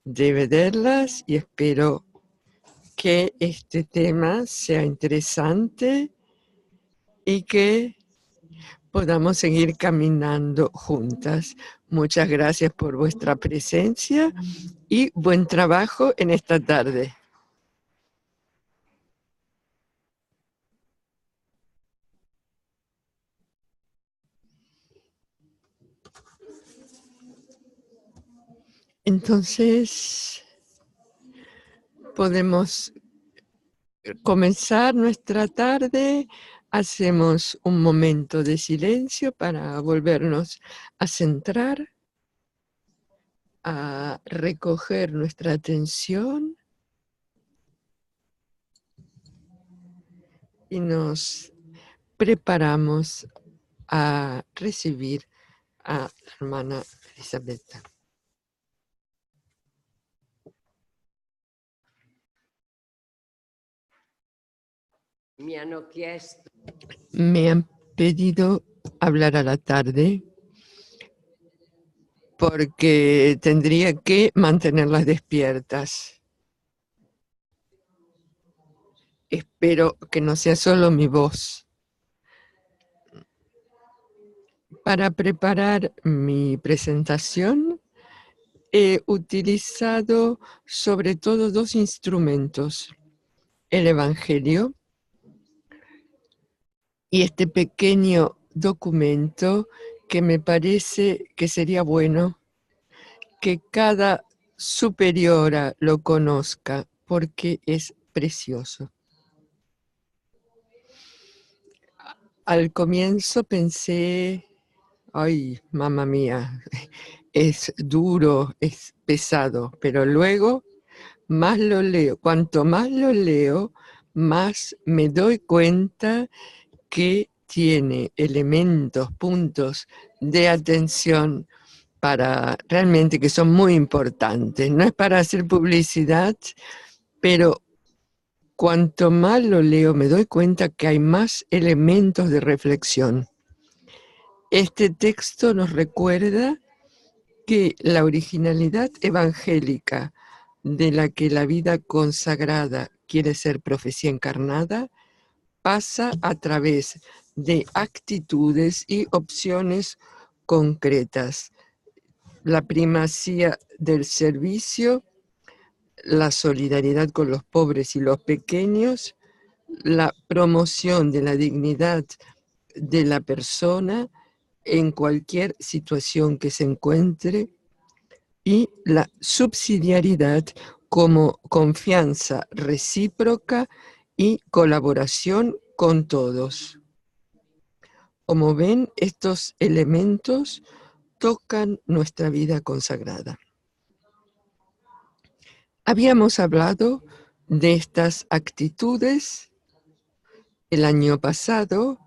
debe verlas y espero que este tema sea interesante y que podamos seguir caminando juntas. Muchas gracias por vuestra presencia y buen trabajo en esta tarde. Entonces, podemos comenzar nuestra tarde. Hacemos un momento de silencio para volvernos a centrar, a recoger nuestra atención y nos preparamos a recibir a la hermana Elisabetta. Me han pedido hablar a la tarde porque tendría que mantenerlas despiertas. Espero que no sea solo mi voz. Para preparar mi presentación he utilizado sobre todo dos instrumentos: el Evangelio y este pequeño documento que me parece que sería bueno que cada superiora lo conozca porque es precioso. Al comienzo pensé, ay, mamá mía, es duro, es pesado, pero luego más lo leo. Cuanto más lo leo, más me doy cuenta que tiene elementos, puntos de atención para realmente que son muy importantes. No es para hacer publicidad, pero cuanto más lo leo, me doy cuenta que hay más elementos de reflexión. Este texto nos recuerda que la originalidad evangélica de la que la vida consagrada quiere ser profecía encarnada pasa a través de actitudes y opciones concretas. La primacía del servicio, la solidaridad con los pobres y los pequeños, la promoción de la dignidad de la persona en cualquier situación que se encuentre, y la subsidiariedad como confianza recíproca y colaboración con todos. Como ven, estos elementos tocan nuestra vida consagrada. Habíamos hablado de estas actitudes el año pasado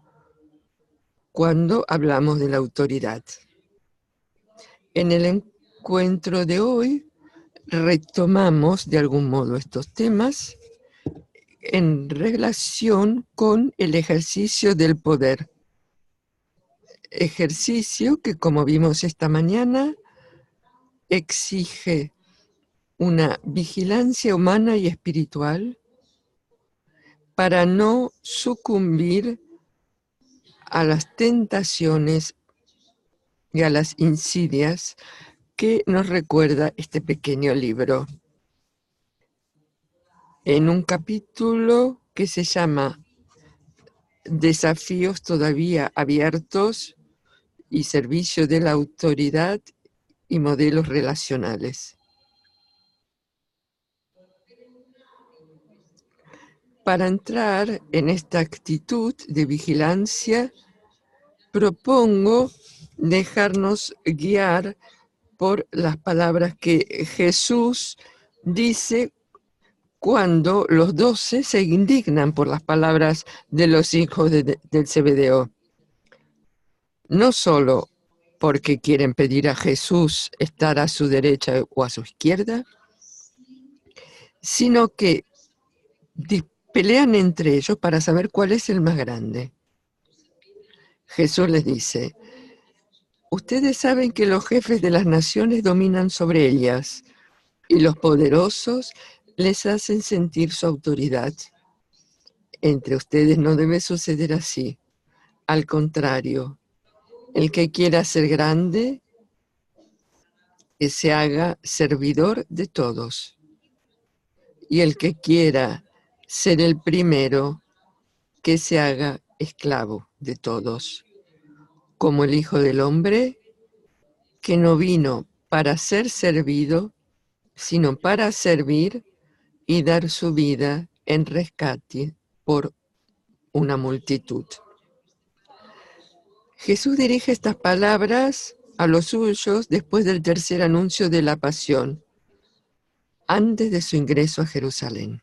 cuando hablamos de la autoridad. En el encuentro de hoy retomamos de algún modo estos temas en relación con el ejercicio del poder. Ejercicio que, como vimos esta mañana, exige una vigilancia humana y espiritual para no sucumbir a las tentaciones y a las insidias que nos recuerda este pequeño libro. En un capítulo que se llama Desafíos todavía abiertos y servicio de la autoridad y modelos relacionales. Para entrar en esta actitud de vigilancia, propongo dejarnos guiar por las palabras que Jesús dice cuando los 12 se indignan por las palabras de los hijos del CBDO. No solo porque quieren pedir a Jesús estar a su derecha o a su izquierda, sino que pelean entre ellos para saber cuál es el más grande. Jesús les dice: ustedes saben que los jefes de las naciones dominan sobre ellas, y los poderosos les hacen sentir su autoridad. Entre ustedes no debe suceder así. Al contrario, el que quiera ser grande, que se haga servidor de todos. Y el que quiera ser el primero, que se haga esclavo de todos. Como el Hijo del Hombre, que no vino para ser servido, sino para servir y dar su vida en rescate por una multitud. Jesús dirige estas palabras a los suyos después del tercer anuncio de la pasión, antes de su ingreso a Jerusalén.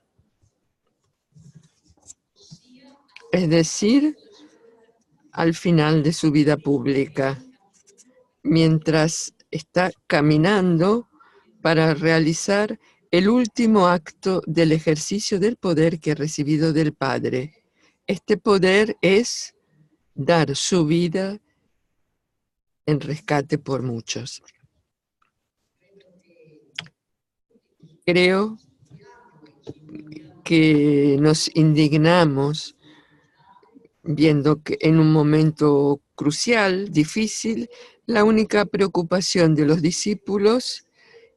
Es decir, al final de su vida pública, mientras está caminando para realizar el último acto del ejercicio del poder que ha recibido del Padre. Este poder es dar su vida en rescate por muchos. Creo que nos indignamos viendo que en un momento crucial, difícil, la única preocupación de los discípulos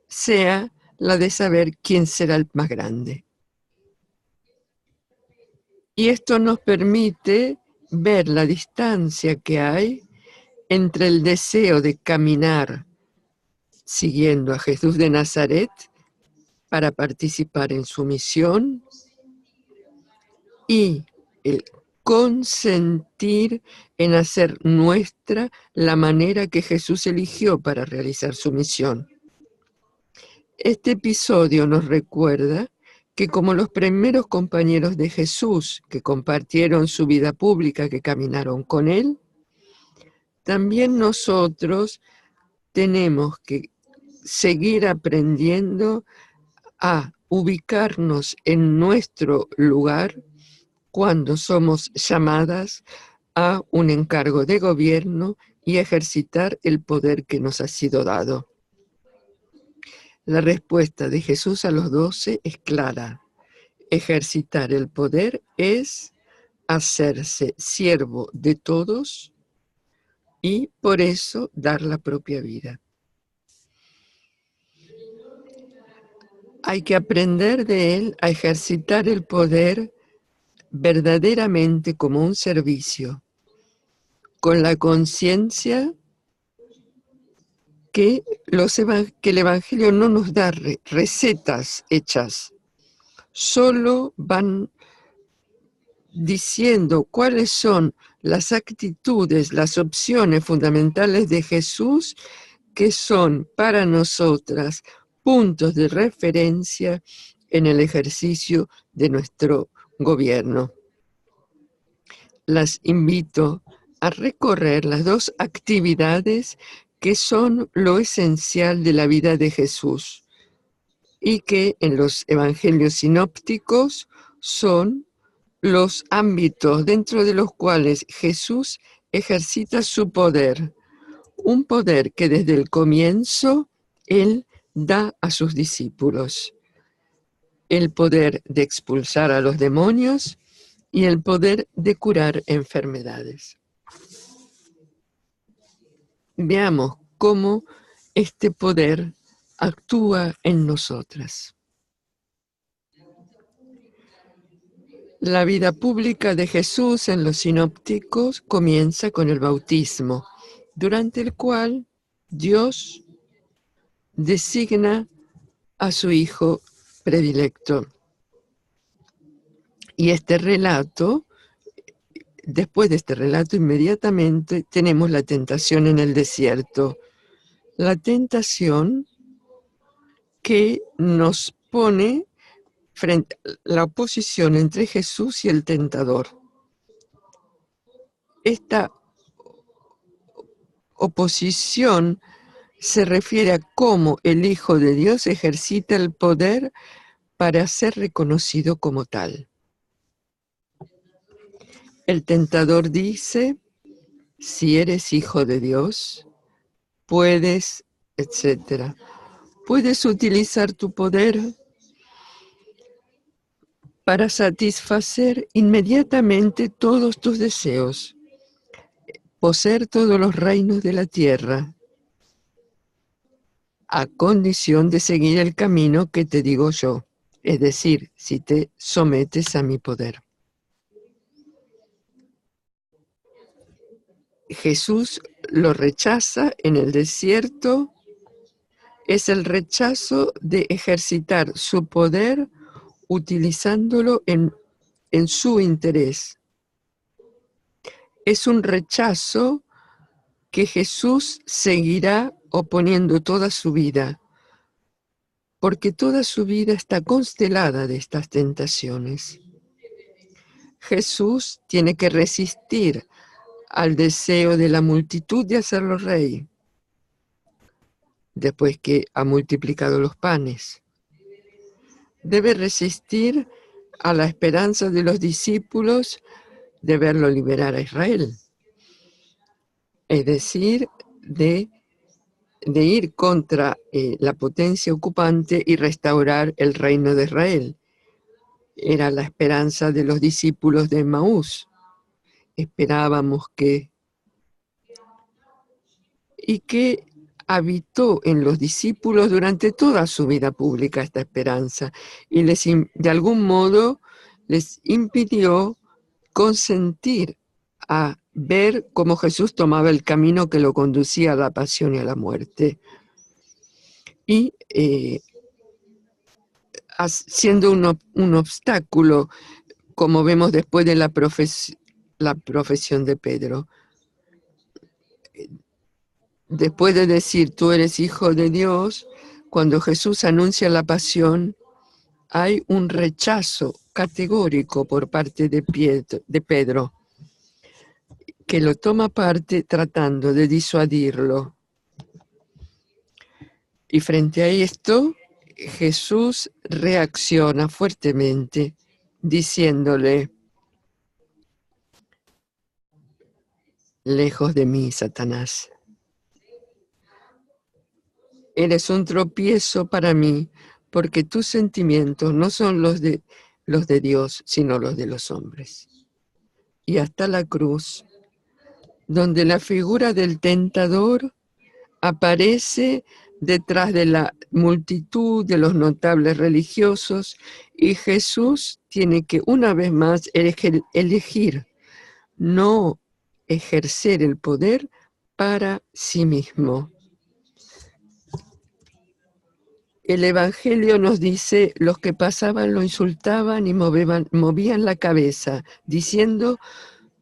sea la de saber quién será el más grande. Y esto nos permite ver la distancia que hay entre el deseo de caminar siguiendo a Jesús de Nazaret para participar en su misión y el consentir en hacer nuestra la manera que Jesús eligió para realizar su misión. Este episodio nos recuerda que como los primeros compañeros de Jesús que compartieron su vida pública, que caminaron con él, también nosotros tenemos que seguir aprendiendo a ubicarnos en nuestro lugar cuando somos llamadas a un encargo de gobierno y ejercitar el poder que nos ha sido dado. La respuesta de Jesús a los 12 es clara. Ejercitar el poder es hacerse siervo de todos y por eso dar la propia vida. Hay que aprender de él a ejercitar el poder verdaderamente como un servicio, con la conciencia que el Evangelio no nos da recetas hechas, solo van diciendo cuáles son las actitudes, las opciones fundamentales de Jesús que son para nosotras puntos de referencia en el ejercicio de nuestro gobierno. Las invito a recorrer las dos actividades que son lo esencial de la vida de Jesús y que en los evangelios sinópticos son los ámbitos dentro de los cuales Jesús ejercita su poder, un poder que desde el comienzo Él da a sus discípulos. El poder de expulsar a los demonios y el poder de curar enfermedades. Veamos cómo este poder actúa en nosotras. La vida pública de Jesús en los sinópticos comienza con el bautismo, durante el cual Dios designa a su Hijo predilecto. Y este relato, después de este relato, inmediatamente tenemos la tentación en el desierto. La tentación que nos pone frente a la oposición entre Jesús y el tentador. Esta oposición se refiere a cómo el Hijo de Dios ejercita el poder para ser reconocido como tal. El tentador dice, si eres hijo de Dios, puedes, etc. puedes utilizar tu poder para satisfacer inmediatamente todos tus deseos, poseer todos los reinos de la tierra, a condición de seguir el camino que te digo yo, es decir, si te sometes a mi poder. Jesús lo rechaza en el desierto, es el rechazo de ejercitar su poder utilizándolo en su interés. Es un rechazo que Jesús seguirá oponiendo toda su vida, porque toda su vida está constelada de estas tentaciones. Jesús tiene que resistir al deseo de la multitud de hacerlo rey, después que ha multiplicado los panes. Debe resistir a la esperanza de los discípulos de verlo liberar a Israel, es decir, de ir contra la potencia ocupante y restaurar el reino de Israel. Era la esperanza de los discípulos de Emaús. Esperábamos que habitó en los discípulos durante toda su vida pública esta esperanza y de algún modo les impidió consentir a ver cómo Jesús tomaba el camino que lo conducía a la pasión y a la muerte. Y siendo un obstáculo, como vemos después de la profesión de Pedro. Después de decir, tú eres hijo de Dios, cuando Jesús anuncia la pasión, hay un rechazo categórico por parte de Pedro, que lo toma parte tratando de disuadirlo. Y frente a esto, Jesús reacciona fuertemente, diciéndole, lejos de mí, Satanás. Eres un tropiezo para mí, porque tus sentimientos no son los de Dios, sino los de los hombres. Y hasta la cruz, donde la figura del tentador aparece detrás de la multitud de los notables religiosos, y Jesús tiene que una vez más elegir no ejercer el poder para sí mismo. El Evangelio nos dice, los que pasaban lo insultaban y movían la cabeza, diciendo,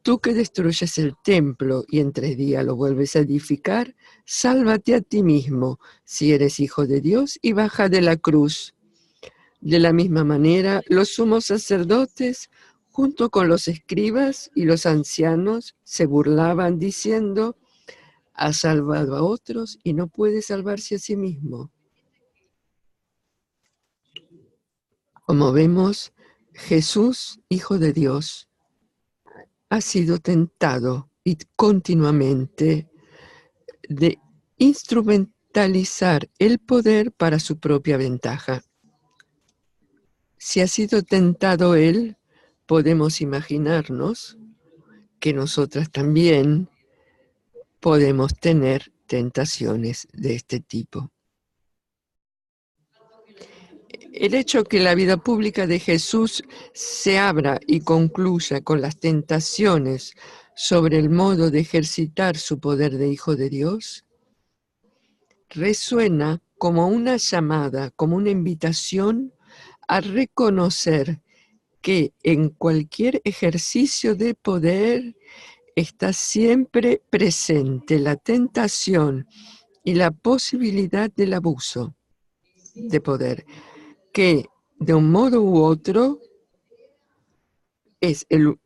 tú que destruyes el templo y en 3 días lo vuelves a edificar, sálvate a ti mismo, si eres hijo de Dios, y baja de la cruz. De la misma manera, los sumos sacerdotes, junto con los escribas y los ancianos, se burlaban diciendo, ha salvado a otros y no puede salvarse a sí mismo. Como vemos, Jesús, Hijo de Dios, ha sido tentado y continuamente de instrumentalizar el poder para su propia ventaja. Si ha sido tentado él, podemos imaginarnos que nosotras también podemos tener tentaciones de este tipo. El hecho que la vida pública de Jesús se abra y concluya con las tentaciones sobre el modo de ejercitar su poder de Hijo de Dios, resuena como una llamada, como una invitación a reconocer que en cualquier ejercicio de poder está siempre presente la tentación y la posibilidad del abuso de poder, que de un modo u otro es el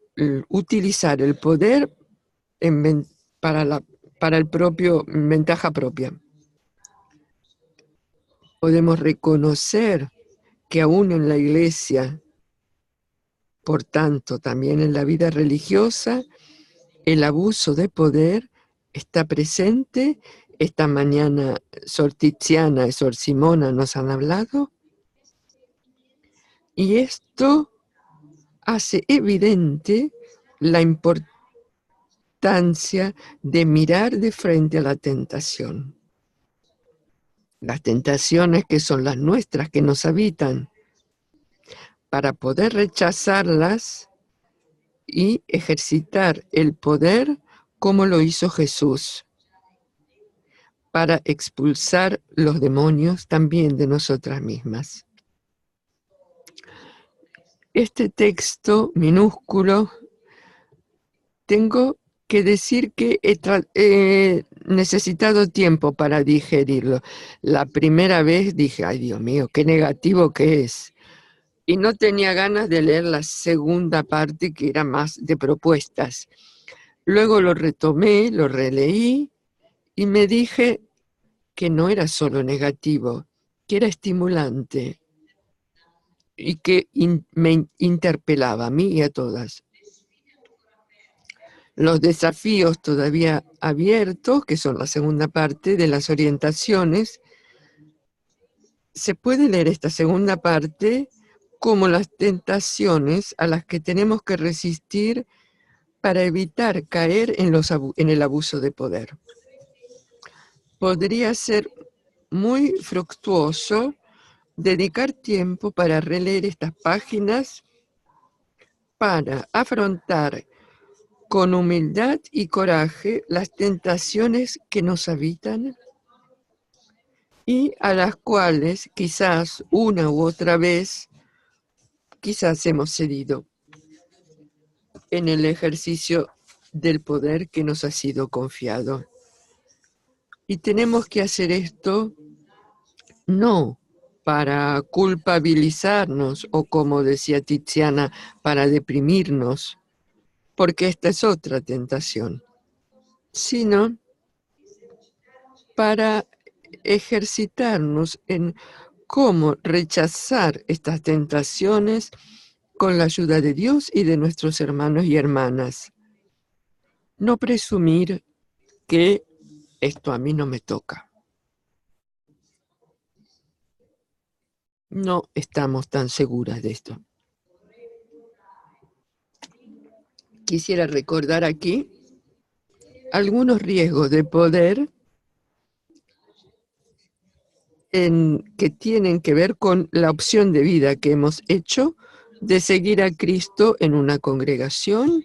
utilizar el poder para el propio ventaja propia. Podemos reconocer que aún en la iglesia, por tanto también en la vida religiosa, el abuso de poder está presente esta mañana Sor Tiziana y Sor Simona nos han hablado, y esto hace evidente la importancia de mirar de frente a la tentación. Las tentaciones que son las nuestras, que nos habitan, para poder rechazarlas y ejercitar el poder como lo hizo Jesús, para expulsar los demonios también de nosotras mismas. Este texto minúsculo, tengo que decir que he necesitado tiempo para digerirlo. La primera vez dije, ay Dios mío, qué negativo que es. Y no tenía ganas de leer la segunda parte, que era más de propuestas. Luego lo retomé, lo releí y me dije que no era solo negativo, que era estimulante y que me interpelaba a mí y a todas. Los desafíos todavía abiertos, que son la segunda parte de las orientaciones, se puede leer esta segunda parte como las tentaciones a las que tenemos que resistir para evitar caer en el abuso de poder. Podría ser muy fructuoso dedicar tiempo para releer estas páginas, para afrontar con humildad y coraje las tentaciones que nos habitan y a las cuales quizás una u otra vez quizás hemos cedido en el ejercicio del poder que nos ha sido confiado. Y tenemos que hacer esto no para culpabilizarnos o, como decía Tiziana, para deprimirnos, porque esta es otra tentación, sino para ejercitarnos en cómo rechazar estas tentaciones con la ayuda de Dios y de nuestros hermanos y hermanas. No presumir que esto a mí no me toca. No estamos tan seguras de esto. Quisiera recordar aquí algunos riesgos de poder que tienen que ver con la opción de vida que hemos hecho de seguir a Cristo en una congregación,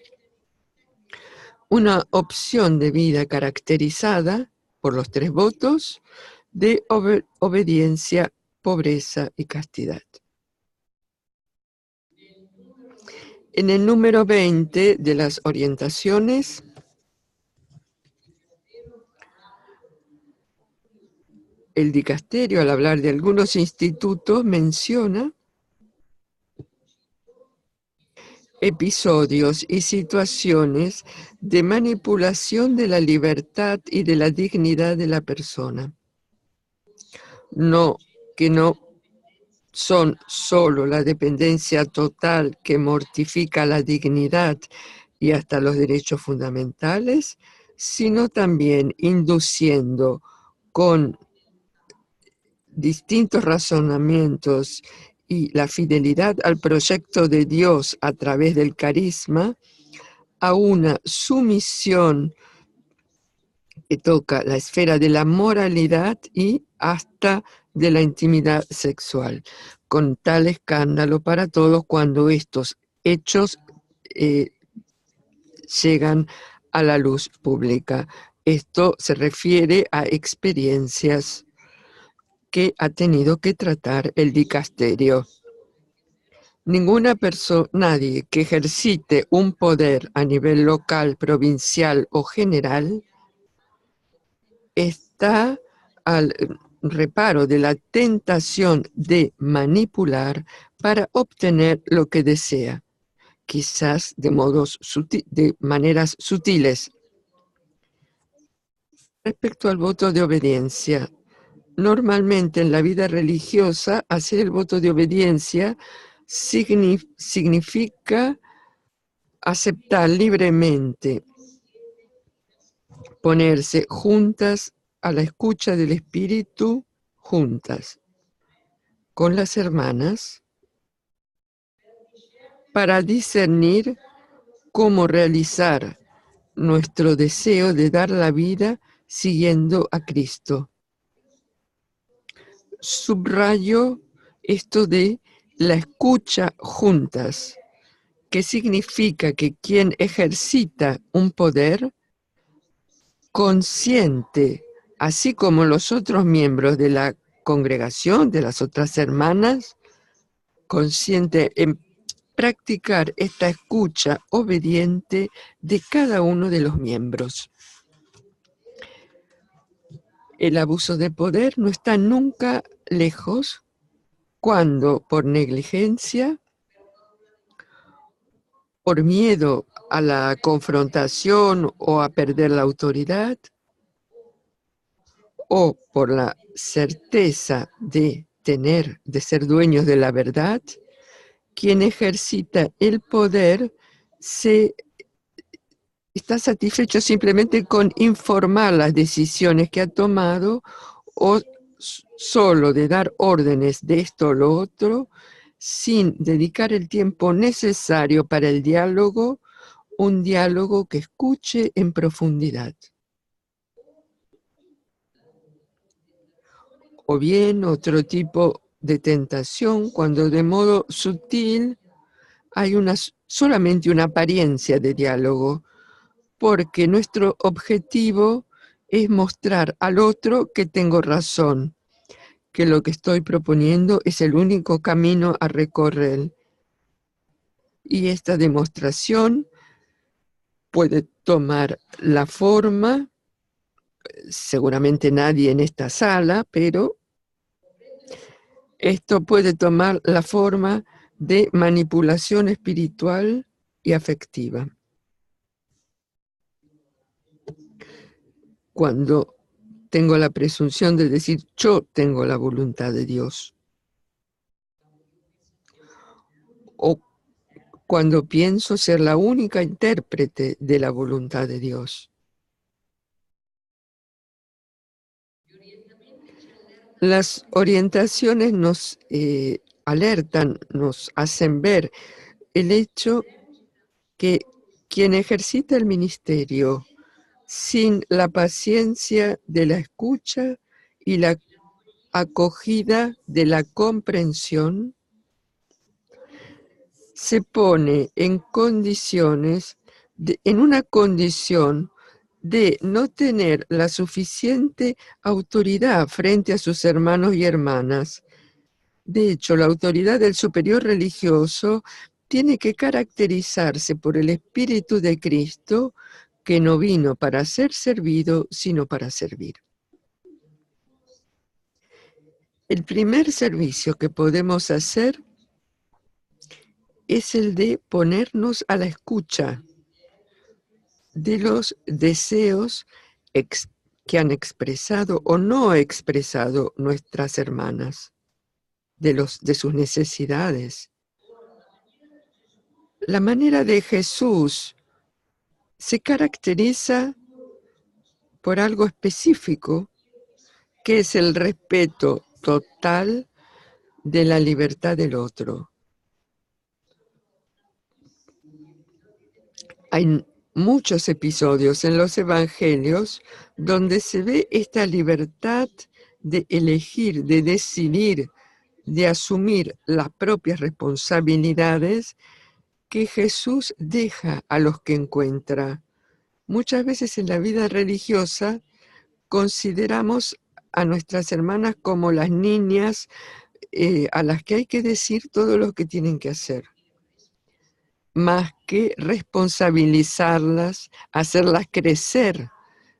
una opción de vida caracterizada por los 3 votos de obediencia, pobreza y castidad. En el número 20 de las orientaciones, el dicasterio, al hablar de algunos institutos, menciona episodios y situaciones de manipulación de la libertad y de la dignidad de la persona. Que no son solo la dependencia total que mortifica la dignidad y hasta los derechos fundamentales, sino también induciendo con distintos razonamientos y la fidelidad al proyecto de Dios a través del carisma, a una sumisión que toca la esfera de la moralidad y hasta de la intimidad sexual, con tal escándalo para todos cuando estos hechos llegan a la luz pública. Esto se refiere a experiencias que ha tenido que tratar el dicasterio. Nadie que ejercite un poder a nivel local, provincial o general está al reparo de la tentación de manipular para obtener lo que desea, quizás de maneras sutiles. Respecto al voto de obediencia, normalmente en la vida religiosa, hacer el voto de obediencia significa aceptar libremente, ponerse juntas a la escucha del Espíritu juntas con las hermanas para discernir cómo realizar nuestro deseo de dar la vida siguiendo a Cristo. Subrayo esto de la escucha juntas, que significa que quien ejercita un poder consciente, así como los otros miembros de la congregación, de las otras hermanas, consciente en practicar esta escucha obediente de cada uno de los miembros. El abuso de poder no está nunca lejos cuando por negligencia, por miedo a la confrontación o a perder la autoridad, o por la certeza de ser dueños de la verdad, quien ejercita el poder está satisfecho simplemente con informar las decisiones que ha tomado o solo de dar órdenes de esto o lo otro, sin dedicar el tiempo necesario para el diálogo, un diálogo que escuche en profundidad. O bien otro tipo de tentación, cuando de modo sutil hay solamente una apariencia de diálogo, porque nuestro objetivo es mostrar al otro que tengo razón, que lo que estoy proponiendo es el único camino a recorrer. Y esta demostración puede tomar la forma, seguramente nadie en esta sala, pero esto puede tomar la forma de manipulación espiritual y afectiva. Cuando tengo la presunción de decir, yo tengo la voluntad de Dios. O cuando pienso ser la única intérprete de la voluntad de Dios. Las orientaciones nos alertan, nos hacen ver el hecho que quien ejercita el ministerio sin la paciencia de la escucha y la acogida de la comprensión, se pone en una condición de no tener la suficiente autoridad frente a sus hermanos y hermanas. De hecho, la autoridad del superior religioso tiene que caracterizarse por el Espíritu de Cristo, que no vino para ser servido, sino para servir. El primer servicio que podemos hacer es el de ponernos a la escucha de los deseos que han expresado o no expresado nuestras hermanas, de sus necesidades. La manera de Jesús se caracteriza por algo específico, que es el respeto total de la libertad del otro. Hay muchos episodios en los evangelios donde se ve esta libertad de elegir, de decidir, de asumir las propias responsabilidades que Jesús deja a los que encuentra. Muchas veces en la vida religiosa consideramos a nuestras hermanas como las niñas a las que hay que decir todo lo que tienen que hacer, más que responsabilizarlas, hacerlas crecer,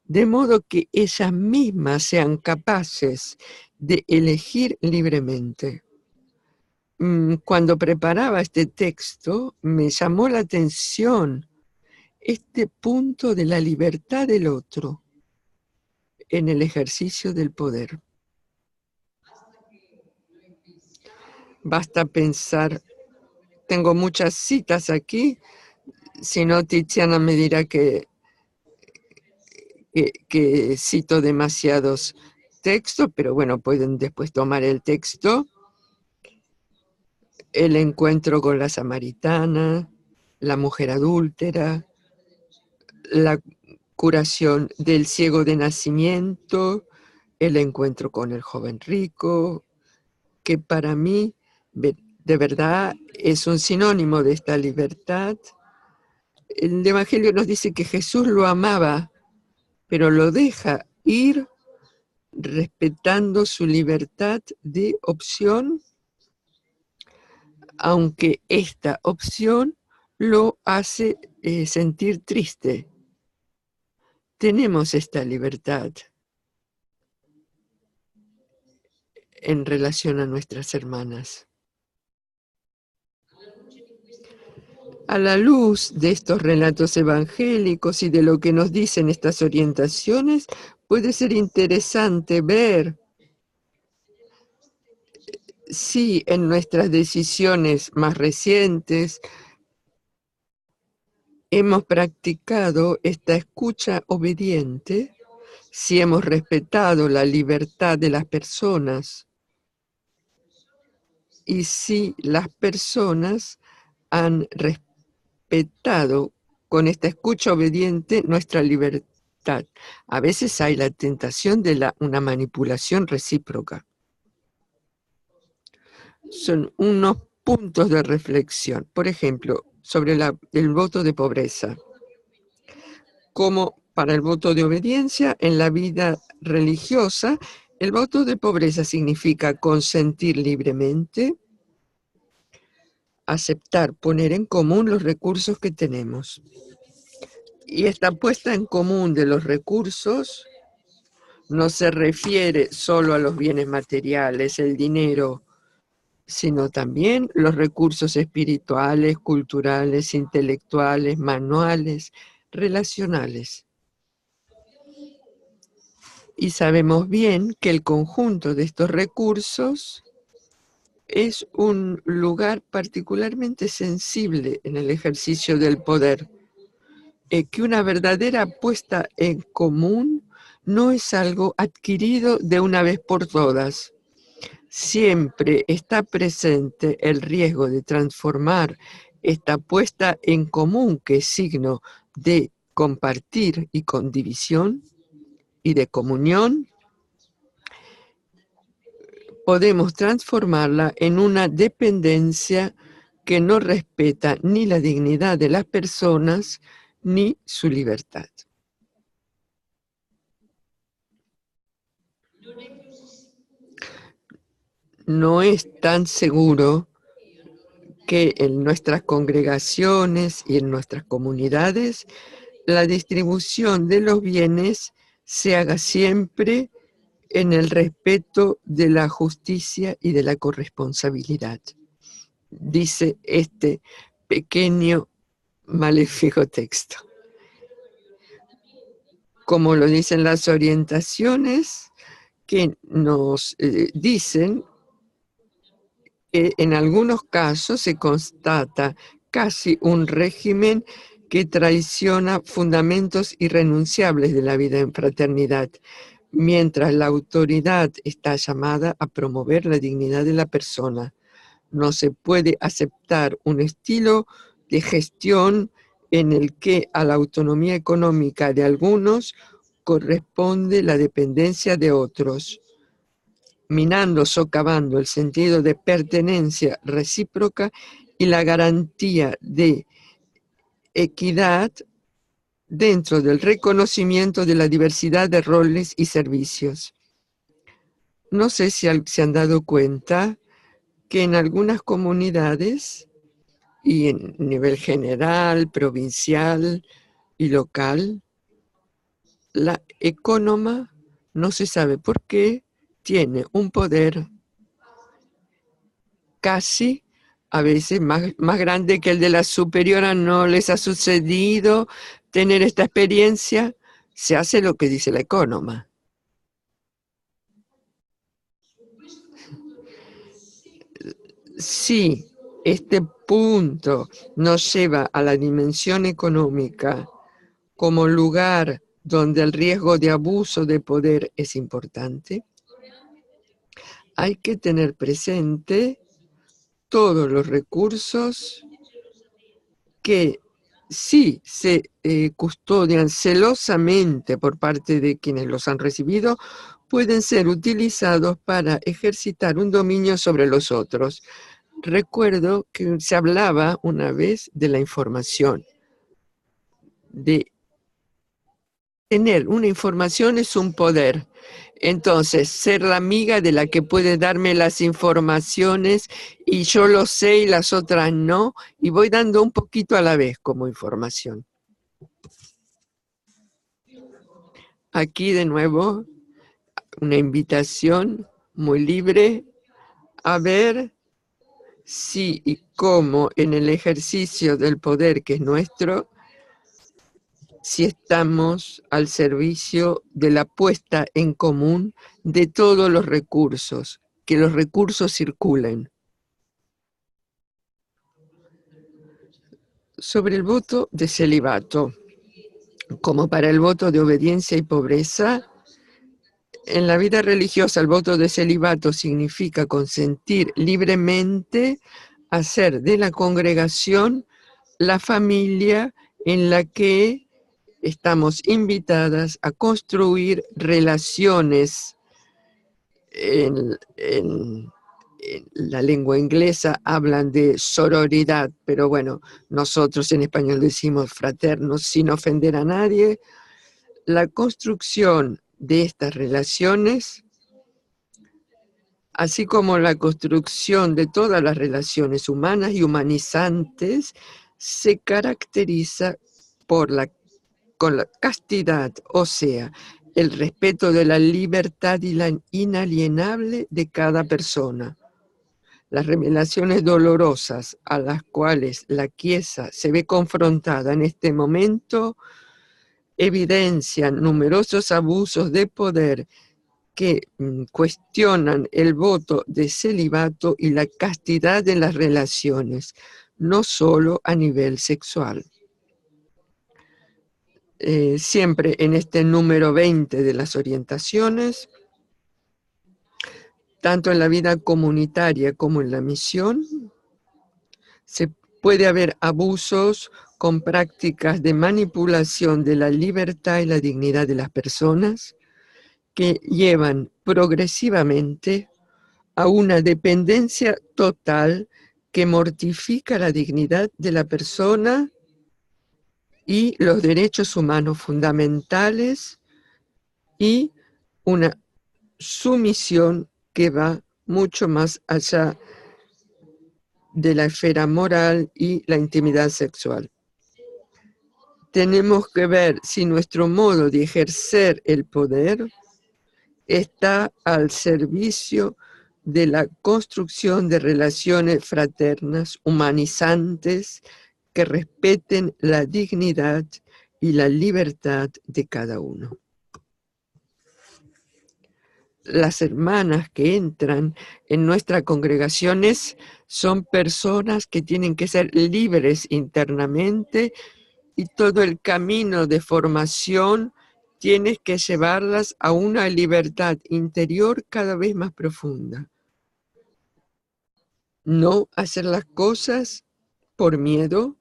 de modo que ellas mismas sean capaces de elegir libremente. Cuando preparaba este texto, me llamó la atención este punto de la libertad del otro en el ejercicio del poder. Basta pensar, tengo muchas citas aquí, si no Tiziana me dirá que que cito demasiados textos, pero bueno, pueden después tomar el texto. El encuentro con la samaritana, la mujer adúltera, la curación del ciego de nacimiento, el encuentro con el joven rico, que para mí de verdad es un sinónimo de esta libertad. El Evangelio nos dice que Jesús lo amaba, pero lo deja ir respetando su libertad de opción, aunque esta opción lo hace sentir triste. Tenemos esta libertad en relación a nuestras hermanas. A la luz de estos relatos evangélicos y de lo que nos dicen estas orientaciones, puede ser interesante ver si en nuestras decisiones más recientes hemos practicado esta escucha obediente, si hemos respetado la libertad de las personas y si las personas han respetado con esta escucha obediente nuestra libertad. A veces hay la tentación de una manipulación recíproca. Son unos puntos de reflexión. Por ejemplo, sobre el voto de pobreza. Como para el voto de obediencia en la vida religiosa, el voto de pobreza significa consentir libremente, aceptar, poner en común los recursos que tenemos. Y esta puesta en común de los recursos no se refiere solo a los bienes materiales, el dinero, sino también los recursos espirituales, culturales, intelectuales, manuales, relacionales. Y sabemos bien que el conjunto de estos recursos es un lugar particularmente sensible en el ejercicio del poder. Que una verdadera puesta en común no es algo adquirido de una vez por todas. Siempre está presente el riesgo de transformar esta puesta en común, que es signo de compartir y condivisión y de comunión, podemos transformarla en una dependencia que no respeta ni la dignidad de las personas ni su libertad. No es tan seguro que en nuestras congregaciones y en nuestras comunidades la distribución de los bienes se haga siempre en el respeto de la justicia y de la corresponsabilidad, dice este pequeño maléfico texto. Como lo dicen las orientaciones que nos dicen que en algunos casos se constata casi un régimen que traiciona fundamentos irrenunciables de la vida en fraternidad, mientras la autoridad está llamada a promover la dignidad de la persona. No se puede aceptar un estilo de gestión en el que a la autonomía económica de algunos corresponde la dependencia de otros, minando, socavando el sentido de pertenencia recíproca y la garantía de equidad dentro del reconocimiento de la diversidad de roles y servicios. No sé si se han dado cuenta que en algunas comunidades y en nivel general, provincial y local, la ecónoma, no se sabe por qué, tiene un poder casi a veces más grande que el de la superiora. ¿No les ha sucedido tener esta experiencia? Se hace lo que dice la ecónoma. Si este punto nos lleva a la dimensión económica como lugar donde el riesgo de abuso de poder es importante, hay que tener presente todos los recursos que sí se custodian celosamente por parte de quienes los han recibido, pueden ser utilizados para ejercitar un dominio sobre los otros. Recuerdo que se hablaba una vez de la información, de tener una información es un poder. Entonces, ser la amiga de la que puede darme las informaciones y yo lo sé y las otras no, y voy dando un poquito a la vez como información. Aquí de nuevo una invitación muy libre a ver si y cómo en el ejercicio del poder que es nuestro, si estamos al servicio de la puesta en común de todos los recursos, que los recursos circulen. Sobre el voto de celibato, como para el voto de obediencia y pobreza, en la vida religiosa el voto de celibato significa consentir libremente hacer de la congregación la familia en la que estamos invitadas a construir relaciones. En la lengua inglesa hablan de sororidad, pero bueno, nosotros en español decimos fraternos sin ofender a nadie. La construcción de estas relaciones, así como la construcción de todas las relaciones humanas y humanizantes, se caracteriza con la castidad, o sea, el respeto de la libertad y la inalienable de cada persona. Las revelaciones dolorosas a las cuales la Chiesa se ve confrontada en este momento evidencian numerosos abusos de poder que cuestionan el voto de celibato y la castidad de las relaciones, no solo a nivel sexual. Siempre en este número 20 de las orientaciones, tanto en la vida comunitaria como en la misión, se puede haber abusos con prácticas de manipulación de la libertad y la dignidad de las personas que llevan progresivamente a una dependencia total que mortifica la dignidad de la persona y los derechos humanos fundamentales y una sumisión que va mucho más allá de la esfera moral y la intimidad sexual. Tenemos que ver si nuestro modo de ejercer el poder está al servicio de la construcción de relaciones fraternas, humanizantes, que respeten la dignidad y la libertad de cada uno. Las hermanas que entran en nuestras congregaciones son personas que tienen que ser libres internamente y todo el camino de formación tienes que llevarlas a una libertad interior cada vez más profunda. No hacer las cosas por miedo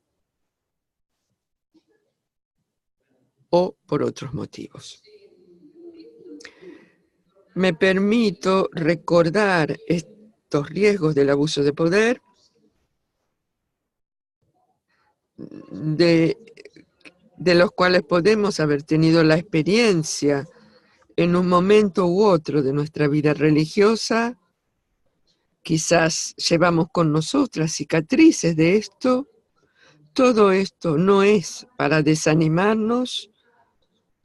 o por otros motivos. Me permito recordar estos riesgos del abuso de poder de los cuales podemos haber tenido la experiencia en un momento u otro de nuestra vida religiosa. Quizás llevamos con nosotras cicatrices de esto. Todo esto no es para desanimarnos,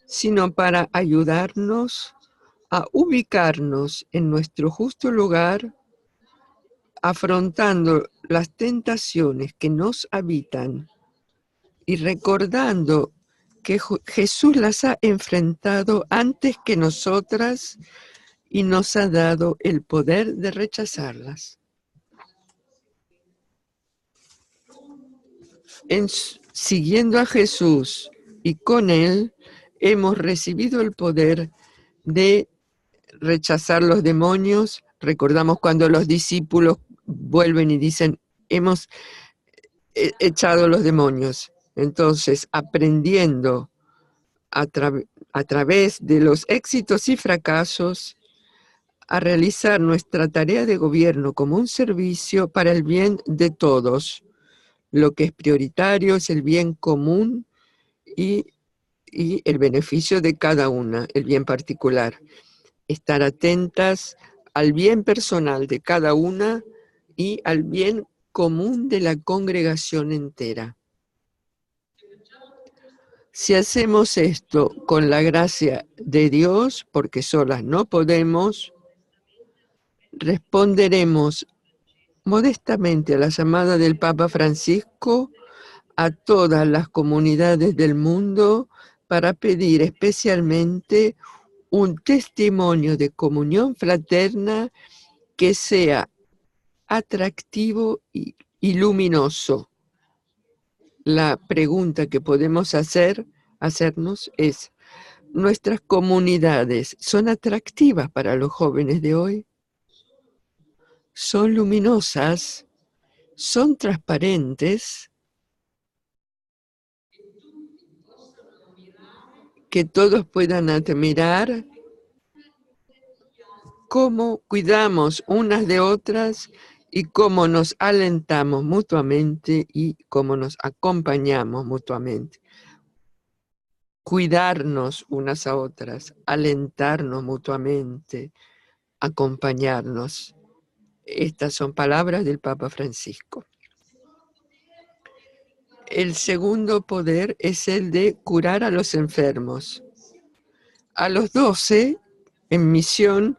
sino para ayudarnos a ubicarnos en nuestro justo lugar, afrontando las tentaciones que nos habitan y recordando que Jesús las ha enfrentado antes que nosotras y nos ha dado el poder de rechazarlas. Siguiendo a Jesús y con Él, hemos recibido el poder de rechazar los demonios. Recordamos cuando los discípulos vuelven y dicen, hemos echado los demonios. Entonces, aprendiendo a través de los éxitos y fracasos, a realizar nuestra tarea de gobierno como un servicio para el bien de todos. Lo que es prioritario es el bien común y el beneficio de cada una, el bien particular. Estar atentas al bien personal de cada una y al bien común de la congregación entera. Si hacemos esto con la gracia de Dios, porque solas no podemos, responderemos modestamente a la llamada del Papa Francisco a todas las comunidades del mundo para pedir especialmente un testimonio de comunión fraterna que sea atractivo y luminoso. La pregunta que podemos hacernos es, ¿nuestras comunidades son atractivas para los jóvenes de hoy? ¿Son luminosas? ¿Son transparentes? Que todos puedan admirar cómo cuidamos unas de otras y cómo nos alentamos mutuamente y cómo nos acompañamos mutuamente. Cuidarnos unas a otras, alentarnos mutuamente, acompañarnos. Estas son palabras del Papa Francisco. El segundo poder es el de curar a los enfermos. A los 12, en misión,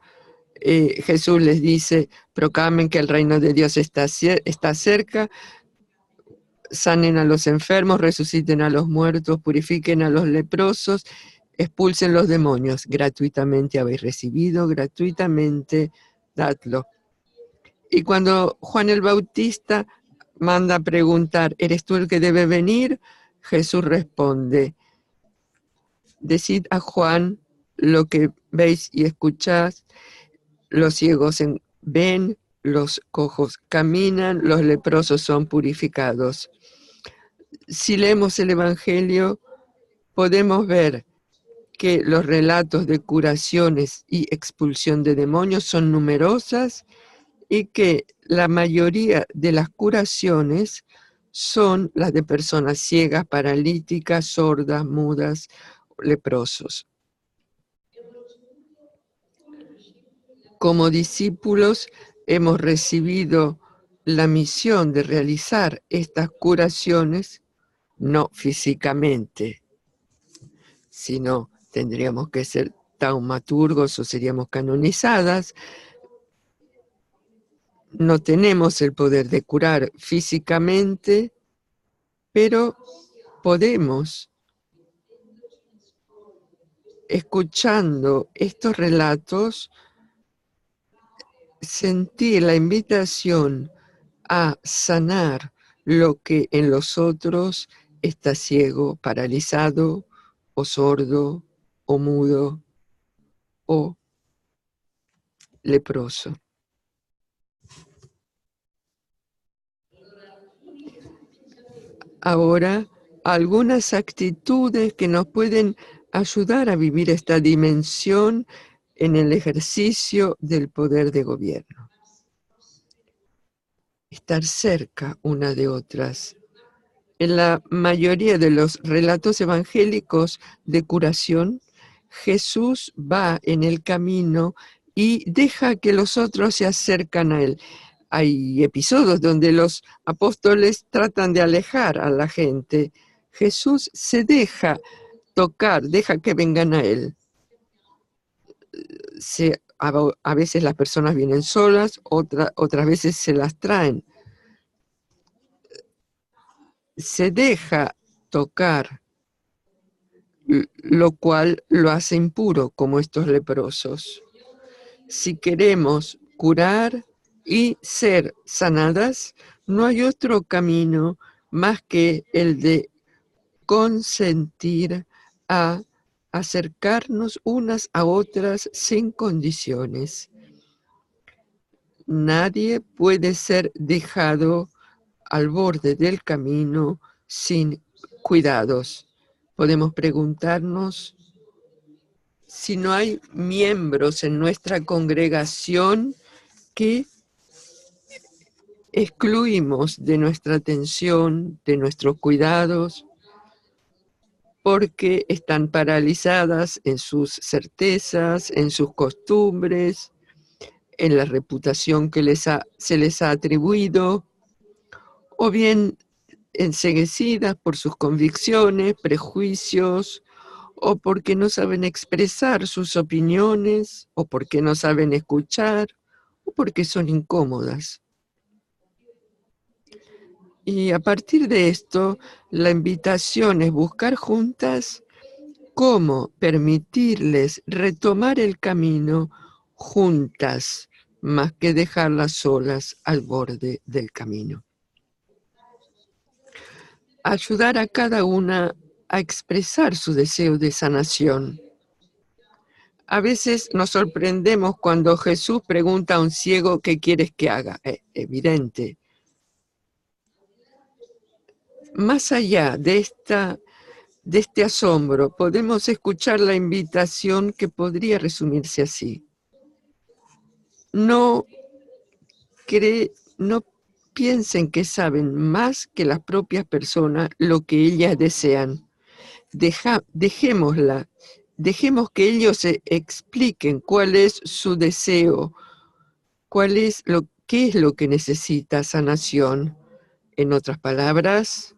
Jesús les dice, proclamen que el reino de Dios está cerca, sanen a los enfermos, resuciten a los muertos, purifiquen a los leprosos, expulsen los demonios. Gratuitamente habéis recibido, gratuitamente dadlo. Y cuando Juan el Bautista manda a preguntar, ¿eres tú el que debe venir? Jesús responde, decid a Juan lo que veis y escucháis. Los ciegos ven, los cojos caminan, los leprosos son purificados. Si leemos el Evangelio, podemos ver que los relatos de curaciones y expulsión de demonios son numerosas y que la mayoría de las curaciones son las de personas ciegas, paralíticas, sordas, mudas, leprosos. Como discípulos hemos recibido la misión de realizar estas curaciones, no físicamente, sino tendríamos que ser taumaturgos o seríamos canonizadas. No tenemos el poder de curar físicamente, pero podemos, escuchando estos relatos, sentir la invitación a sanar lo que en los otros está ciego, paralizado, o sordo, o mudo, o leproso. Ahora, algunas actitudes que nos pueden ayudar a vivir esta dimensión en el ejercicio del poder de gobierno. Estar cerca una de otras. En la mayoría de los relatos evangélicos de curación, Jesús va en el camino y deja que los otros se acercan a él. Hay episodios donde los apóstoles tratan de alejar a la gente. Jesús se deja tocar, deja que vengan a él. A veces las personas vienen solas, otras veces se las traen. Se deja tocar, lo cual lo hace impuro, como estos leprosos. Si queremos curar y ser sanadas, no hay otro camino más que el de consentir a acercarnos unas a otras sin condiciones. Nadie puede ser dejado al borde del camino sin cuidados. Podemos preguntarnos si no hay miembros en nuestra congregación que excluimos de nuestra atención, de nuestros cuidados, porque están paralizadas en sus certezas, en sus costumbres, en la reputación que se les ha atribuido, o bien enceguecidas por sus convicciones, prejuicios, o porque no saben expresar sus opiniones, o porque no saben escuchar, o porque son incómodas. Y a partir de esto, la invitación es buscar juntas cómo permitirles retomar el camino juntas, más que dejarlas solas al borde del camino. Ayudar a cada una a expresar su deseo de sanación. A veces nos sorprendemos cuando Jesús pregunta a un ciego qué quieres que haga. Es evidente. Más allá de este asombro, podemos escuchar la invitación que podría resumirse así. No piensen que saben más que las propias personas lo que ellas desean. Dejemos que ellos se expliquen cuál es su deseo, qué es lo que necesita sanación. En otras palabras,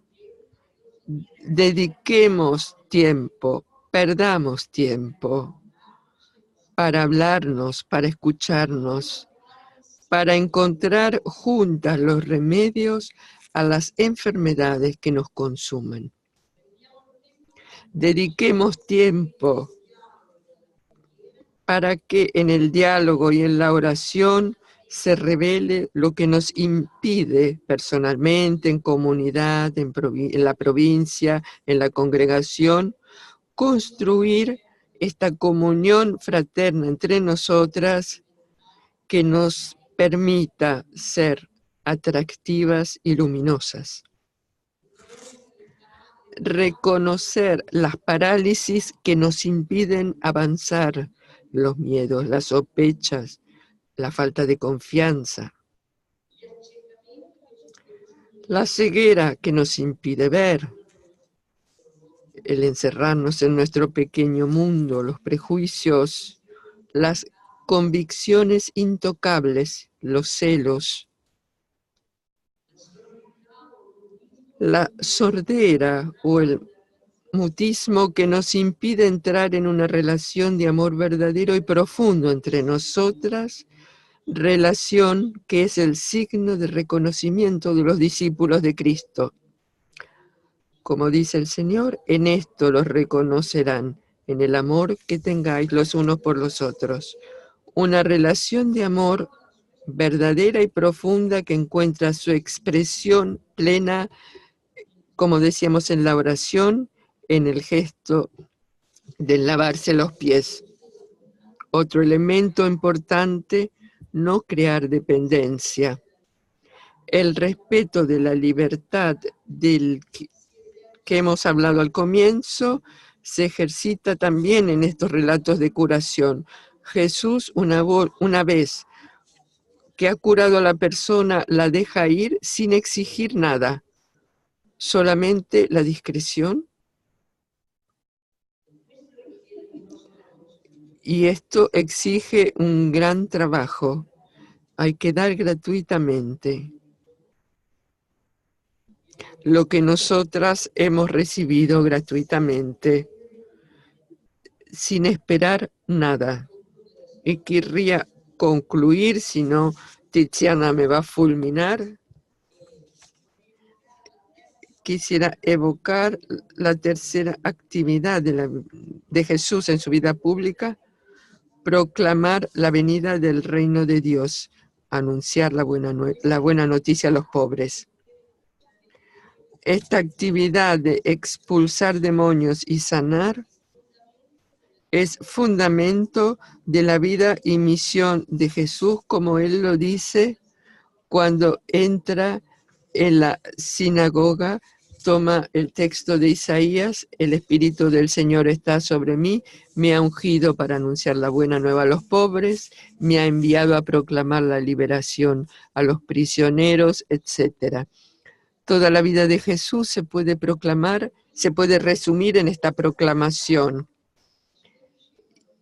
dediquemos tiempo, perdamos tiempo para hablarnos, para escucharnos, para encontrar juntas los remedios a las enfermedades que nos consumen. Dediquemos tiempo para que en el diálogo y en la oración se revele lo que nos impide personalmente, en comunidad, en la provincia, en la congregación, construir esta comunión fraterna entre nosotras que nos permita ser atractivas y luminosas. Reconocer las parálisis que nos impiden avanzar, los miedos, las sospechas, la falta de confianza, la ceguera que nos impide ver, el encerrarnos en nuestro pequeño mundo, los prejuicios, las convicciones intocables, los celos, la sordera o el mutismo que nos impide entrar en una relación de amor verdadero y profundo entre nosotras, relación que es el signo de reconocimiento de los discípulos de Cristo. Como dice el Señor, en esto los reconocerán, en el amor que tengáis los unos por los otros. Una relación de amor verdadera y profunda que encuentra su expresión plena, como decíamos en la oración, en el gesto de lavarse los pies. Otro elemento importante, no crear dependencia. El respeto de la libertad del que hemos hablado al comienzo se ejercita también en estos relatos de curación. Jesús una vez que ha curado a la persona la deja ir sin exigir nada, solamente la discreción. Y esto exige un gran trabajo. Hay que dar gratuitamente lo que nosotras hemos recibido gratuitamente, sin esperar nada. Y querría concluir, si no, Tiziana me va a fulminar. Quisiera evocar la tercera actividad de Jesús en su vida pública, proclamar la venida del reino de Dios, anunciar la buena noticia a los pobres. Esta actividad de expulsar demonios y sanar es fundamento de la vida y misión de Jesús, como él lo dice cuando entra en la sinagoga, toma el texto de Isaías: el Espíritu del Señor está sobre mí, me ha ungido para anunciar la buena nueva a los pobres, me ha enviado a proclamar la liberación a los prisioneros, etc. Toda la vida de Jesús se puede proclamar, se puede resumir en esta proclamación.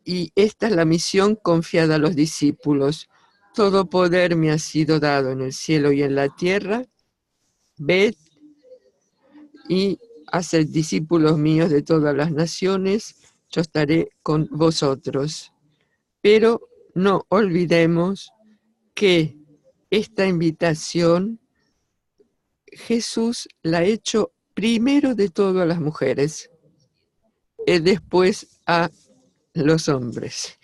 Y esta es la misión confiada a los discípulos. Todo poder me ha sido dado en el cielo y en la tierra. Ved y haced discípulos míos de todas las naciones. Yo estaré con vosotros. Pero no olvidemos que esta invitación Jesús la ha hecho primero de todo a las mujeres y después a los hombres.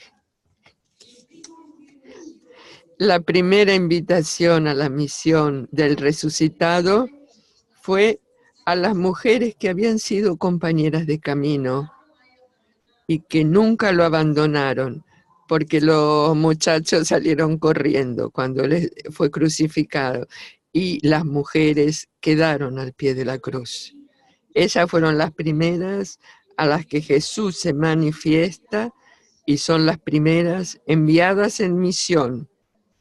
La primera invitación a la misión del resucitado fue a las mujeres que habían sido compañeras de camino y que nunca lo abandonaron, porque los muchachos salieron corriendo cuando él fue crucificado y las mujeres quedaron al pie de la cruz. Ellas fueron las primeras a las que Jesús se manifiesta y son las primeras enviadas en misión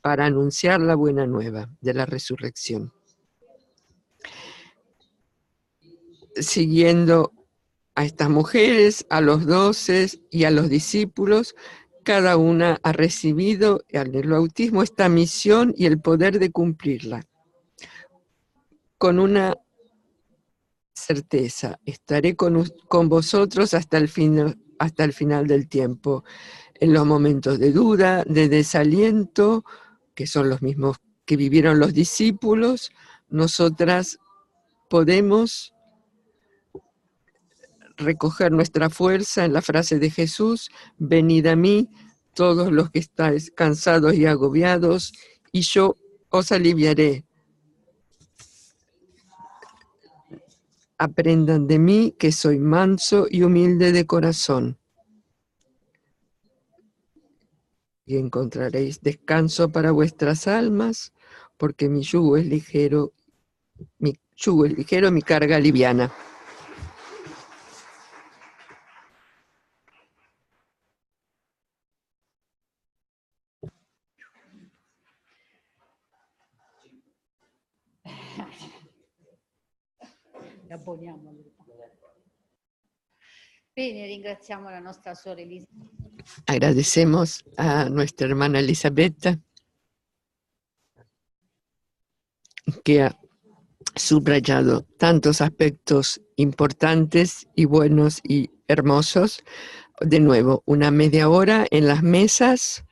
para anunciar la buena nueva de la resurrección. Siguiendo a estas mujeres, a los 12 y a los discípulos, cada una ha recibido en el bautismo esta misión y el poder de cumplirla. Con una certeza: estaré con vosotros hasta el final del tiempo, en los momentos de duda, de desaliento, que son los mismos que vivieron los discípulos. Nosotras podemos recoger nuestra fuerza en la frase de Jesús: venid a mí, todos los que estáis cansados y agobiados, y yo os aliviaré. Aprendan de mí, que soy manso y humilde de corazón, y encontraréis descanso para vuestras almas, porque mi yugo es ligero, mi carga liviana. Bene, ringraziamo la nostra suora Elisabetta. Agradecemos a nuestra hermana Elisabetta, que ha subrayado tantos aspectos importantes y buenos y hermosos. De nuevo, una media hora en las mesas.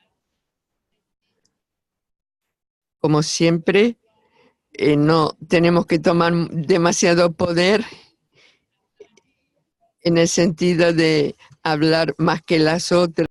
Como siempre, no tenemos que tomar demasiado poder en el sentido de hablar más que las otras.